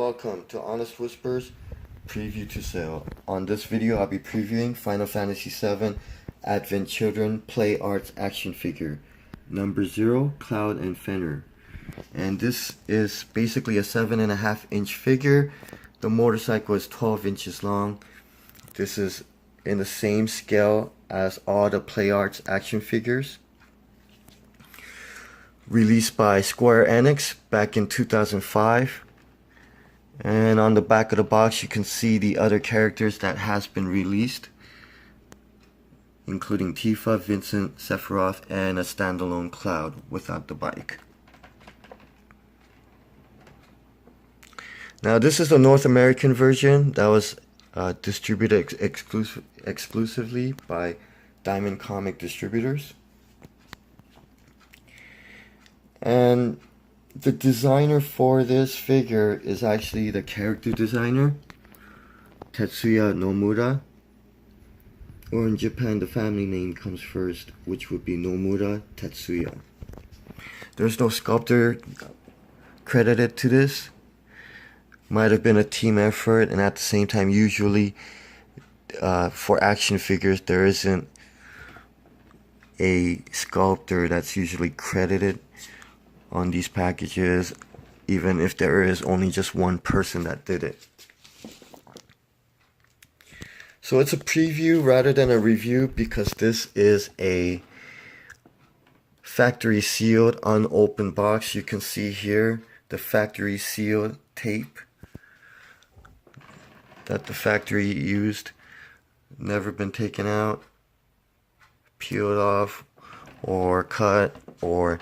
Welcome to Honest Whispers Preview to Sale. On this video, I'll be previewing Final Fantasy VII Advent Children Play Arts Action Figure number 0, Cloud and Fenrir. And this is basically a 7.5-inch figure. The motorcycle is 12 inches long. This is in the same scale as all the Play Arts action figures. Released by Square Enix back in 2005. And on the back of the box you can see the other characters that has been released, including Tifa, Vincent, Sephiroth, and a standalone Cloud without the bike. Now this is the North American version that was distributed exclusively by Diamond Comic Distributors. And the designer for this figure is actually the character designer, Tetsuya Nomura. Or in Japan, the family name comes first, which would be Nomura Tetsuya. There's no sculptor credited to this. Might have been a team effort, and at the same time, usually for action figures, there isn't a sculptor that's usually credited on these packages, even if there is only just one person that did it. So it's a preview rather than a review because this is a factory sealed unopened box. You can see here the factory sealed tape that the factory used, never been taken out, peeled off, or cut, or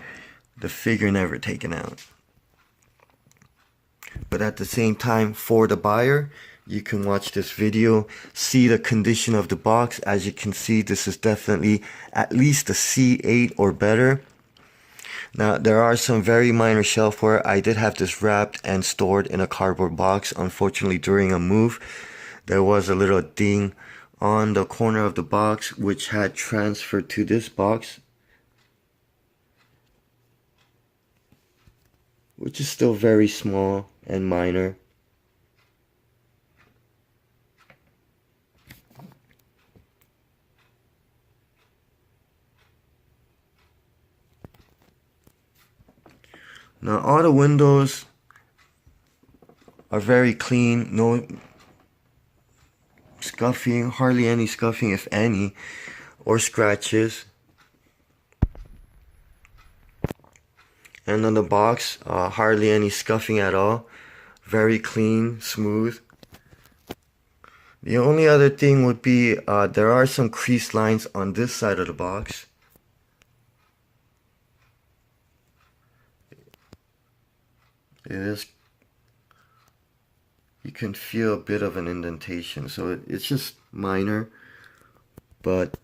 the figure never taken out. But at the same time, for the buyer, you can watch this video, see the condition of the box. As you can see, this is definitely at least a C8 or better. Now, there are some very minor shelf wear. I did have this wrapped and stored in a cardboard box. Unfortunately, during a move, there was a little ding on the corner of the box, which had transferred to this box, which is still very small and minor. Now all the windows are very clean, no scuffing, hardly any scuffing if any, or scratches. And on the box, hardly any scuffing at all. Very clean, smooth. The only other thing would be there are some crease lines on this side of the box. It is, you can feel a bit of an indentation, so it's just minor, but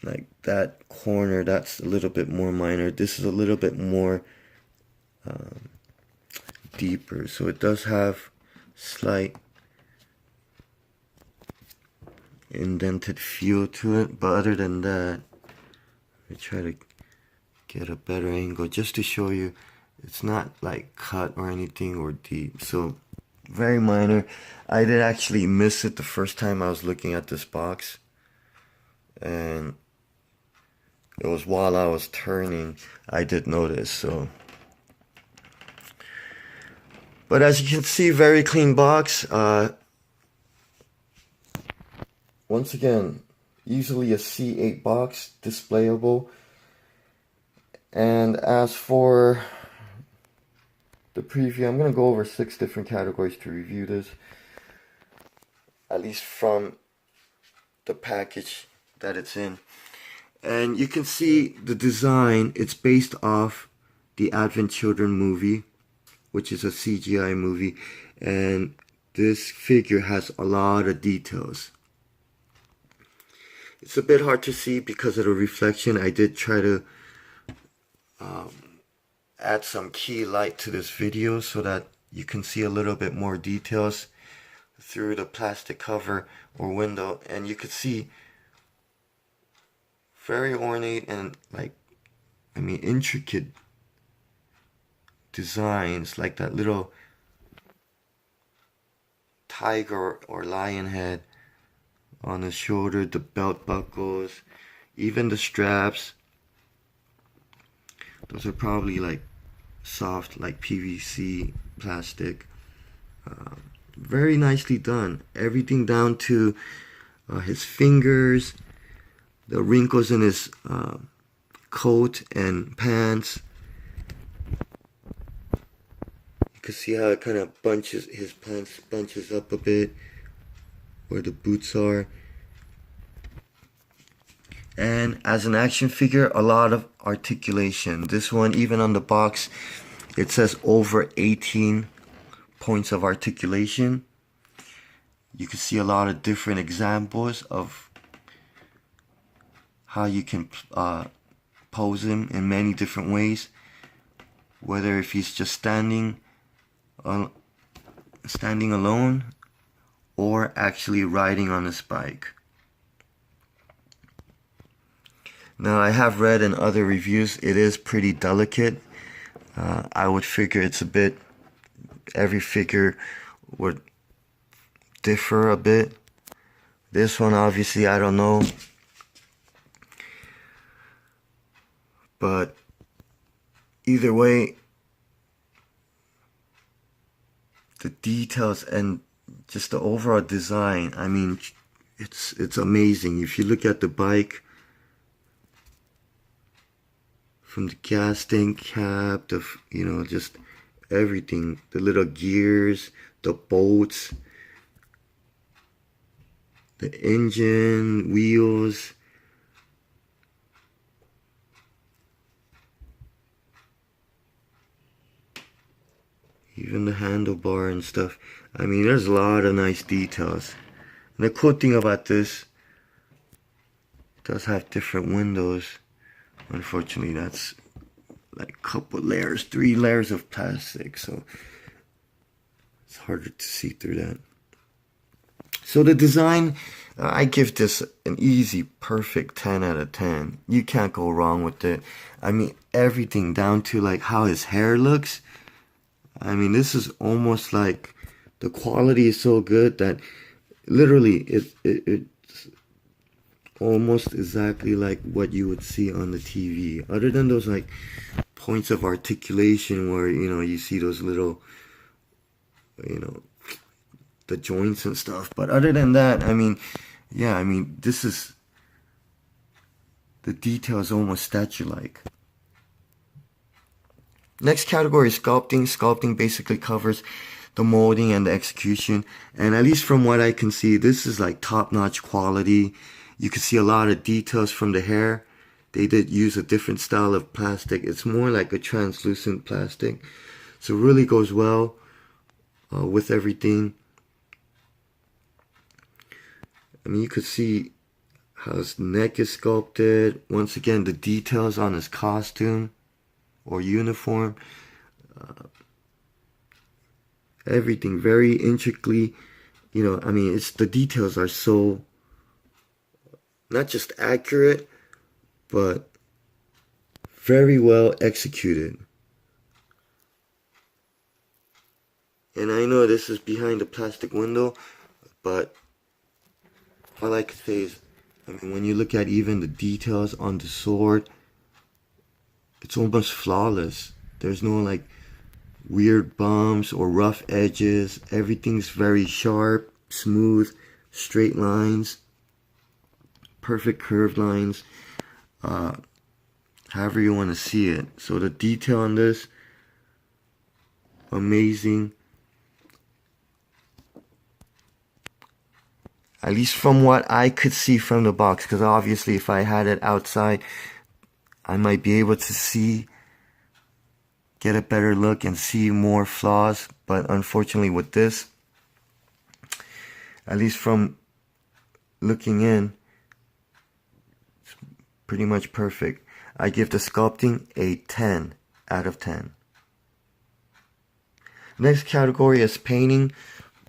like that corner, that's a little bit more minor. This is a little bit more deeper, so it does have slight indented feel to it. But other than that, I try to get a better angle just to show you it's not like cut or anything or deep. So very minor. I did actually miss it the first time I was looking at this box, and it was while I was turning I did notice. So, but as you can see, very clean box. Once again, easily a C8 box, displayable. And as for the preview, I'm going to go over 6 different categories to review this, at least from the package that it's in. And you can see the design, it's based off the Advent Children movie, which is a CGI movie, and this figure has a lot of details. It's a bit hard to see because of the reflection. I did try to add some key light to this video so that you can see a little bit more details through the plastic cover or window, and you could see very ornate and intricate designs, like that little tiger or lion head on the shoulder, the belt buckles, even the straps. Those are probably like soft, like PVC plastic. Very nicely done. Everything down to his fingers, the wrinkles in his coat and pants. You can see how it kind of bunches, his pants bunches up a bit where the boots are. And as an action figure, a lot of articulation. This one, even on the box, it says over 18 points of articulation. You can see a lot of different examples of how you can pose him in many different ways. Whether if he's just standing alone or actually riding on his bike. Now, I have read in other reviews it is pretty delicate. I would figure it's a bit, every figure would differ a bit. This one, obviously, I don't know. But either way, the details and just the overall design, I mean, it's amazing. If you look at the bike, from the gas tank cap, just everything, the little gears, the bolts, the engine, wheels, even the handlebar and stuff. I mean, there's a lot of nice details. And the cool thing about this, it does have different windows. Unfortunately, that's like a couple layers, 3 layers of plastic, so it's harder to see through that. So the design, I give this an easy, perfect 10 out of 10. You can't go wrong with it. I mean, everything down to like how his hair looks. I mean, this is almost like the quality is so good that literally it's almost exactly like what you would see on the TV. Other than those like points of articulation where, you see those little, the joints and stuff. But other than that, I mean, yeah, I mean, this is, the detail is almost statue-like. Next category is sculpting. Sculpting basically covers the molding and the execution. And at least from what I can see, this is like top-notch quality. You can see a lot of details from the hair. They did use a different style of plastic. It's more like a translucent plastic. So it really goes well with everything. I mean, you could see how his neck is sculpted. Once again, the details on his costume or uniform. Everything very intricately. I mean, the details are so not just accurate, but very well executed. And I know this is behind the plastic window, but all I can say is, I mean, when you look at even the details on the sword, it's almost flawless. There's no like weird bumps or rough edges. Everything's very sharp, smooth, straight lines. Perfect curved lines, however you want to see it. So the detail on this, amazing. At least from what I could see from the box, because obviously if I had it outside, I might be able to get a better look and see more flaws. But unfortunately with this, at least from looking in, pretty much perfect. I give the sculpting a 10 out of 10. Next category is painting.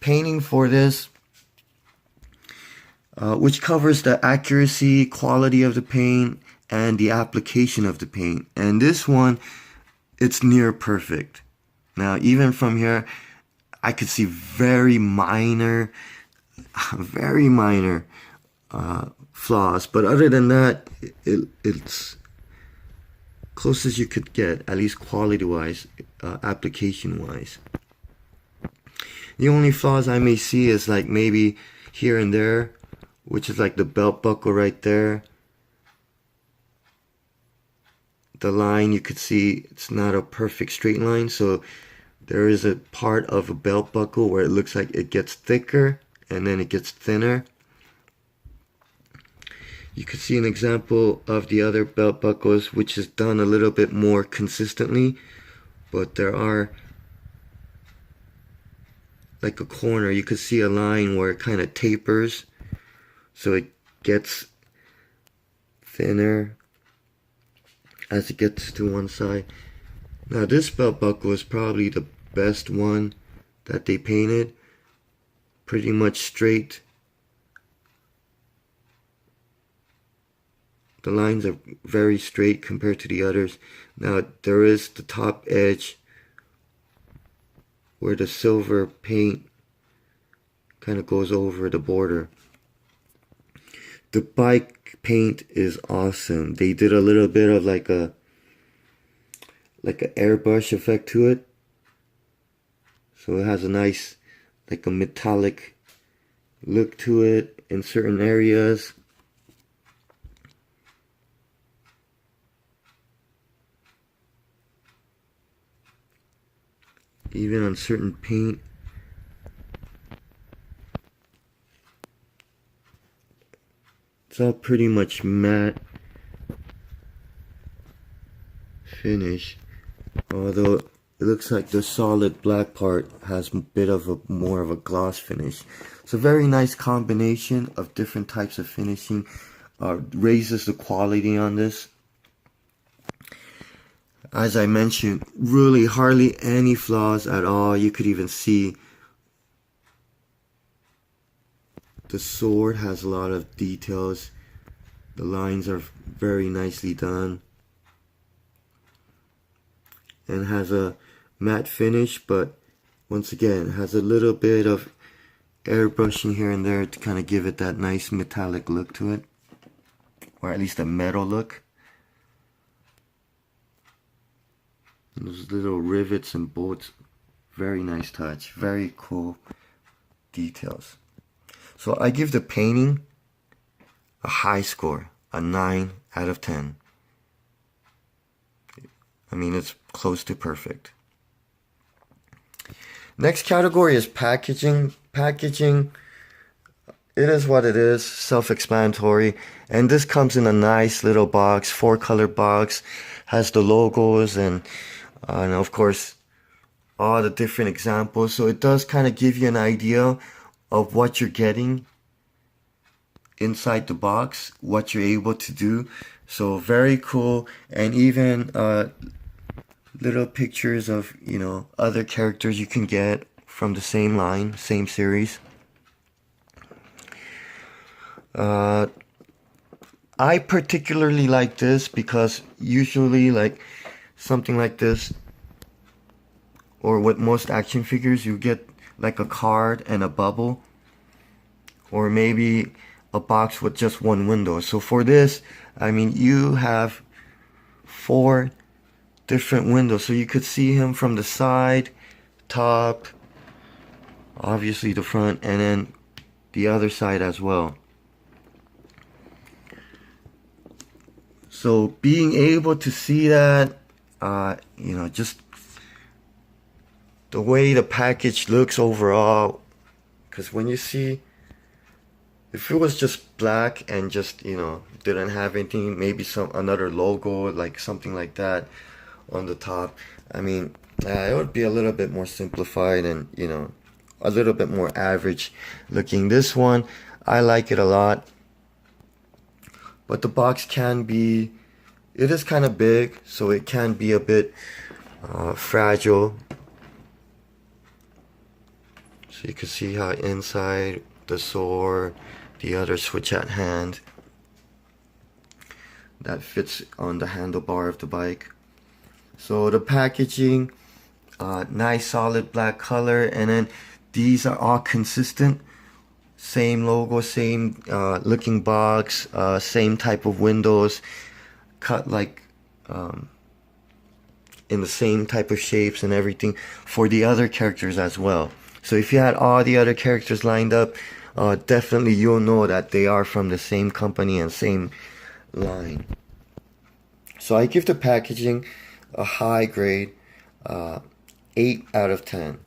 Painting for this, which covers the accuracy, quality of the paint, and the application of the paint. And this one, it's near perfect. Now, even from here, I could see very minor, very minor flaws. But other than that, it's close as you could get, at least quality-wise, application-wise. The only flaws I may see is like maybe here and there, which is like the belt buckle right there. The line, you could see it's not a perfect straight line, so there is a part of a belt buckle where it looks like it gets thicker and then it gets thinner. You could see an example of the other belt buckles, which is done a little bit more consistently, but there are like a corner, you could see a line where it kind of tapers, so it gets thinner as it gets to one side. Now this belt buckle is probably the best one that they painted. Pretty much straight. The lines are very straight compared to the others. Now there is the top edge where the silver paint kind of goes over the border. The bike paint is awesome. They did a little bit of like an airbrush effect to it. So it has a nice, like a metallic look to it in certain areas. Even on certain paint. It's all pretty much matte finish, although it looks like the solid black part has a bit of a more of a gloss finish. It's a very nice combination of different types of finishing. Raises the quality on this. As I mentioned, really hardly any flaws at all. You could even see the sword has a lot of details. The lines are very nicely done. And has a matte finish, but once again, has a little bit of airbrushing here and there to kind of give it that nice metallic look to it. Or at least a metal look. And those little rivets and bolts, very nice touch, very cool details. So I give the painting a high score, a 9 out of 10. I mean, it's close to perfect. Next category is packaging. Packaging, it is what it is, self-explanatory. And this comes in a nice little box, 4-color box, has the logos and of course all the different examples. So it does kind of give you an idea of what you're getting inside the box, what you're able to do. So very cool. And even little pictures of, you know, other characters you can get from the same line, same series. I particularly like this because usually like something like this, or with most action figures, you get like a card and a bubble, or maybe a box with just one window. So for this, I mean, you have 4 different windows, so you could see him from the side, top, obviously the front, and then the other side as well. So being able to see that, you know, just the way the package looks overall, because when you see, if it was just black and just, you know, didn't have anything, maybe another logo, like something like that on the top, I mean, it would be a little bit more simplified and, you know, a little bit more average looking. This one, I like it a lot, but the box can be, it is kind of big, so it can be a bit fragile. So you can see how inside the sword, the other switch at hand, that fits on the handlebar of the bike. So the packaging, nice solid black color, and then these are all consistent. Same logo, same looking box, same type of windows, cut like in the same type of shapes and everything for the other characters as well. So if you had all the other characters lined up, definitely you'll know that they are from the same company and same line. So I give the packaging a high grade, 8 out of 10.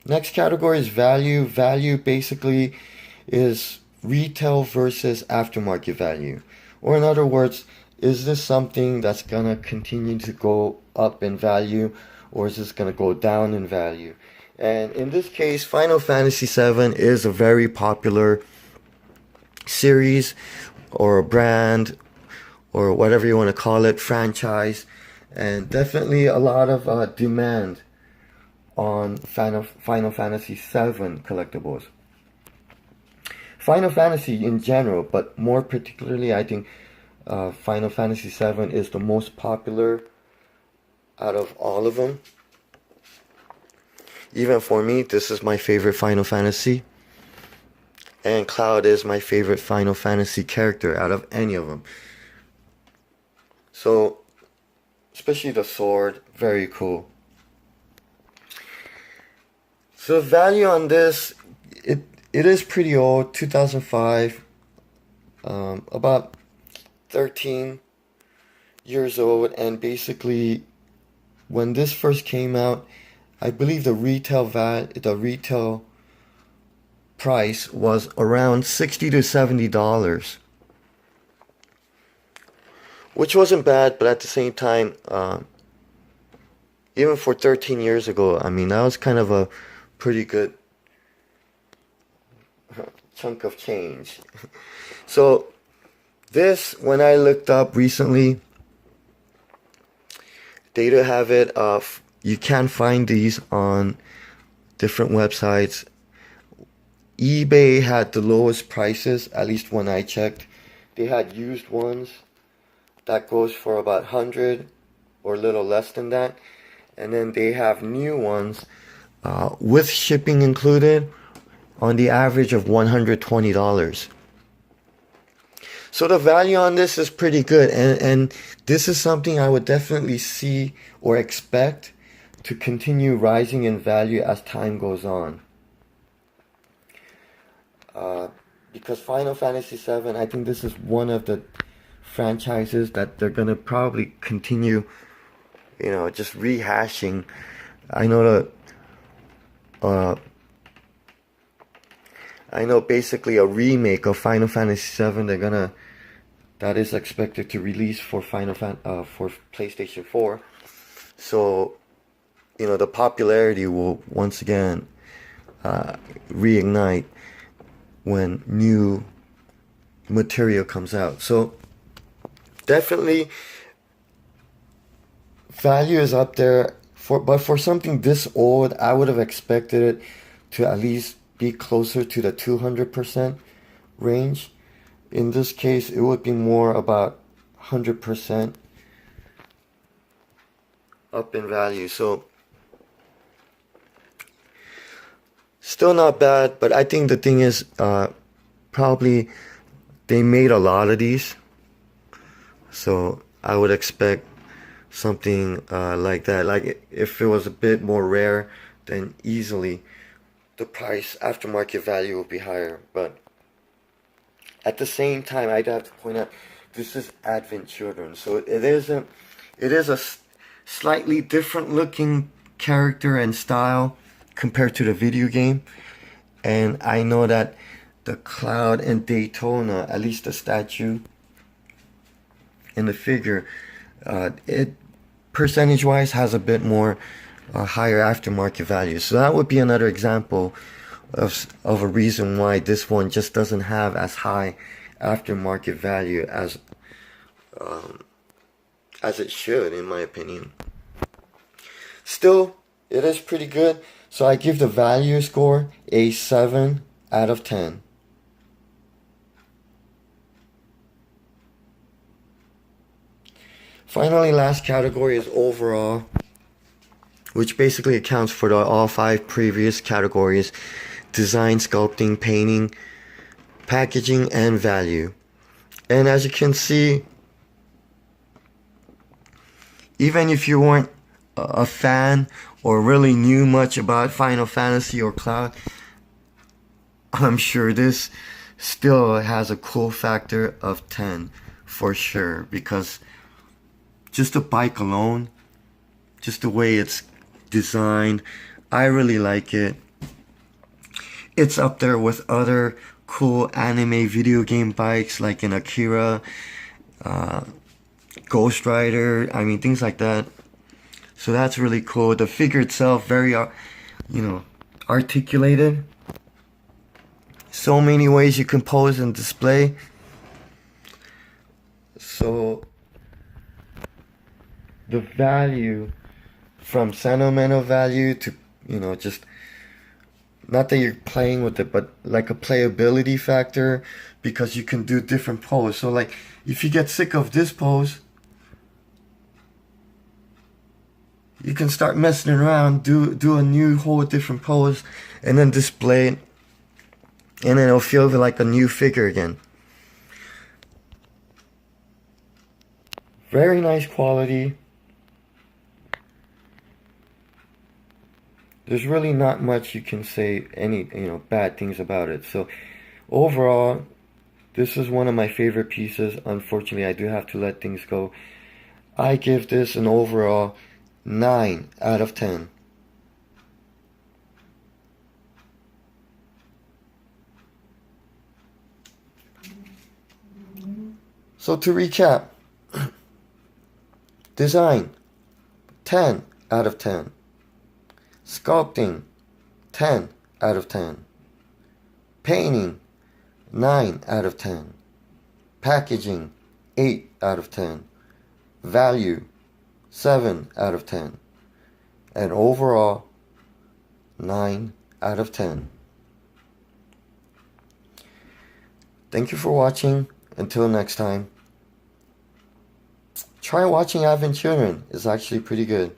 Next category is value. Value basically is retail versus aftermarket value. Or in other words, is this something that's gonna continue to go up in value, or is this gonna go down in value? And in this case, Final Fantasy VII is a very popular series or a brand or whatever you want to call it, franchise, and definitely a lot of demand on Final Fantasy VII collectibles. Final Fantasy in general, but more particularly I think Final Fantasy VII is the most popular out of all of them. Even for me, this is my favorite Final Fantasy. And Cloud is my favorite Final Fantasy character out of any of them. So, especially the sword, very cool. So the value on this, it is pretty old, 2005, about 13 years old, and basically when this first came out, I believe the retail price was around $60 to $70, which wasn't bad, but at the same time, even for 13 years ago, I mean, that was kind of a pretty good chunk of change. So this, when I looked up recently, they do have it. You can find these on different websites. eBay had the lowest prices, at least when I checked. They had used ones that goes for about 100 or a little less than that, and then they have new ones with shipping included on the average of $120. So the value on this is pretty good, and this is something I would definitely see or expect to continue rising in value as time goes on. Because Final Fantasy VII, I think this is one of the franchises that they're gonna probably continue, just rehashing. I know basically a remake of Final Fantasy VII that is expected to release for for PlayStation 4. So, the popularity will once again reignite when new material comes out. So definitely value is up there, but for something this old, I would have expected it to at least be closer to the 200% range. In this case, it would be more about 100% up in value. So still not bad, but I think the thing is, probably they made a lot of these, so I would expect something like that. Like if it was a bit more rare, then easily the price aftermarket value will be higher. But at the same time, I'd have to point out this is Advent Children, so it is a slightly different looking character and style compared to the video game. And I know that the Cloud and Daytona, at least the statue in the figure, it percentage wise has a bit more higher aftermarket value. So that would be another example of a reason why this one just doesn't have as high aftermarket value as it should, in my opinion. Still, it is pretty good. So I give the value score a 7 out of 10. Finally, last category is overall, which basically accounts for all 5 previous categories: design, sculpting, painting, packaging, and value. And as you can see, even if you weren't a fan or really knew much about Final Fantasy or Cloud, I'm sure this still has a cool factor of 10 for sure, because just the bike alone, just the way it's designed, I really like it. It's up there with other cool anime video game bikes like in Akira, Ghost Rider, I mean things like that. So that's really cool. The figure itself, very articulated. So many ways you can pose and display. So the value, from sentimental value to, just, not that you're playing with it, but like a playability factor, because you can do different poses. So like, if you get sick of this pose, you can start messing around, do a new whole different pose, and then display it, and then it'll feel like a new figure again. Very nice quality. There's really not much you can say any bad things about it. So overall, this is one of my favorite pieces. Unfortunately, I do have to let things go. I give this an overall 9 out of 10. So to recap, design, 10 out of 10. Sculpting, 10 out of 10. Painting, 9 out of 10. Packaging, 8 out of 10. Value, 7 out of 10. And overall, 9 out of 10. Thank you for watching. Until next time. Try watching Advent Children. It's actually pretty good.